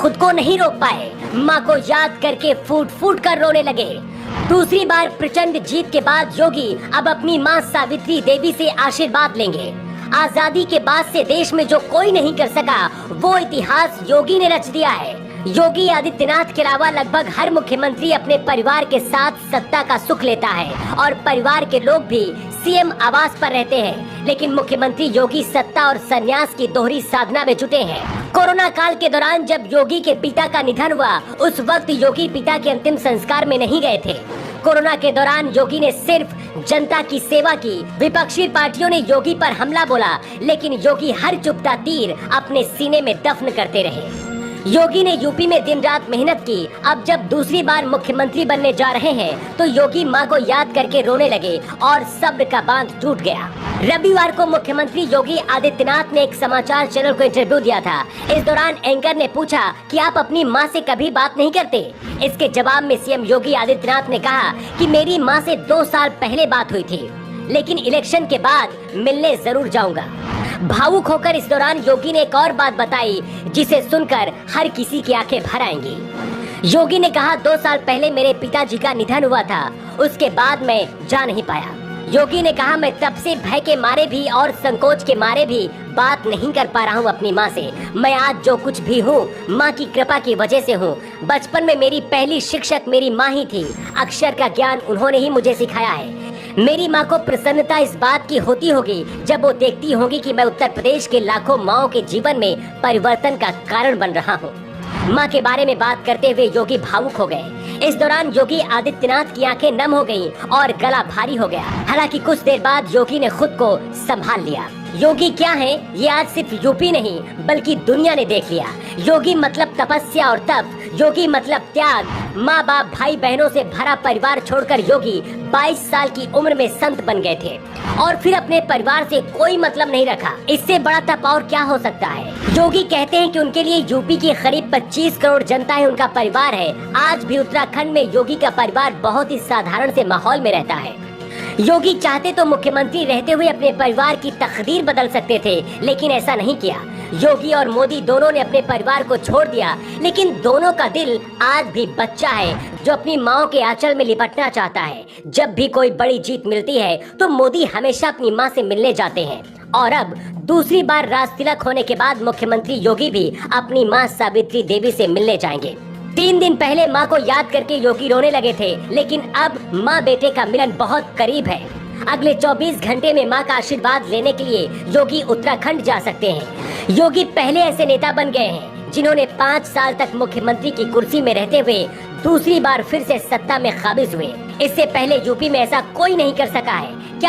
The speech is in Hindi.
खुद को नहीं रोक पाए, माँ को याद करके फूट फूट कर रोने लगे। दूसरी बार प्रचंड जीत के बाद योगी अब अपनी माँ सावित्री देवी से आशीर्वाद लेंगे। आजादी के बाद से देश में जो कोई नहीं कर सका वो इतिहास योगी ने रच दिया है। योगी आदित्यनाथ के अलावा लगभग हर मुख्यमंत्री अपने परिवार के साथ सत्ता का सुख लेता है और परिवार के लोग भी सीएम आवास पर रहते हैं, लेकिन मुख्यमंत्री योगी सत्ता और संन्यास की दोहरी साधना में जुटे हैं। कोरोना काल के दौरान जब योगी के पिता का निधन हुआ, उस वक्त योगी पिता के अंतिम संस्कार में नहीं गए थे। कोरोना के दौरान योगी ने सिर्फ जनता की सेवा की। विपक्षी पार्टियों ने योगी पर हमला बोला, लेकिन योगी हर चुभता तीर अपने सीने में दफन करते रहे। योगी ने यूपी में दिन रात मेहनत की। अब जब दूसरी बार मुख्यमंत्री बनने जा रहे हैं तो योगी मां को याद करके रोने लगे और सब्र का बांध टूट गया। रविवार को मुख्यमंत्री योगी आदित्यनाथ ने एक समाचार चैनल को इंटरव्यू दिया था। इस दौरान एंकर ने पूछा कि आप अपनी मां से कभी बात नहीं करते। इसके जवाब में सीएम योगी आदित्यनाथ ने कहा कि मेरी मां से 2 साल पहले बात हुई थी, लेकिन इलेक्शन के बाद मिलने जरूर जाऊंगा। भावुक होकर इस दौरान योगी ने एक और बात बताई जिसे सुनकर हर किसी की आंखें भर आएंगी। योगी ने कहा, 2 साल पहले मेरे पिताजी का निधन हुआ था, उसके बाद मैं जा नहीं पाया। योगी ने कहा, मैं तब से भय के मारे भी और संकोच के मारे भी बात नहीं कर पा रहा हूँ अपनी माँ से। मैं आज जो कुछ भी हूँ माँ की कृपा की वजह से हूँ। बचपन में मेरी पहली शिक्षक मेरी माँ ही थी। अक्षर का ज्ञान उन्होंने ही मुझे सिखाया है। मेरी माँ को प्रसन्नता इस बात की होती होगी जब वो देखती होगी कि मैं उत्तर प्रदेश के लाखों माँओं के जीवन में परिवर्तन का कारण बन रहा हूँ। माँ के बारे में बात करते हुए योगी भावुक हो गए। इस दौरान योगी आदित्यनाथ की आंखें नम हो गईं और गला भारी हो गया। हालांकि कुछ देर बाद योगी ने खुद को संभाल लिया। योगी क्या है ये आज सिर्फ यूपी नहीं बल्कि दुनिया ने देख लिया। योगी मतलब तपस्या और तप, योगी मतलब त्याग। माँ बाप भाई बहनों से भरा परिवार छोड़कर योगी 22 साल की उम्र में संत बन गए थे और फिर अपने परिवार से कोई मतलब नहीं रखा। इससे बड़ा तप और क्या हो सकता है। योगी कहते हैं कि उनके लिए यूपी की करीब 25 करोड़ जनता है उनका परिवार है। आज भी उत्तराखंड में योगी का परिवार बहुत ही साधारण से माहौल में रहता है। योगी चाहते तो मुख्यमंत्री रहते हुए अपने परिवार की तकदीर बदल सकते थे, लेकिन ऐसा नहीं किया। योगी और मोदी दोनों ने अपने परिवार को छोड़ दिया, लेकिन दोनों का दिल आज भी बच्चा है जो अपनी माँ के आंचल में लिपटना चाहता है। जब भी कोई बड़ी जीत मिलती है तो मोदी हमेशा अपनी माँ से मिलने जाते हैं और अब दूसरी बार राज तिलक होने के बाद मुख्यमंत्री योगी भी अपनी माँ सावित्री देवी से मिलने जाएंगे। 3 दिन पहले माँ को याद करके योगी रोने लगे थे, लेकिन अब माँ बेटे का मिलन बहुत करीब है। अगले 24 घंटे में माँ का आशीर्वाद लेने के लिए योगी उत्तराखंड जा सकते हैं। योगी पहले ऐसे नेता बन गए हैं जिन्होंने 5 साल तक मुख्यमंत्री की कुर्सी में रहते हुए दूसरी बार फिर से सत्ता में काबिज हुए। इससे पहले यूपी में ऐसा कोई नहीं कर सका है। क्या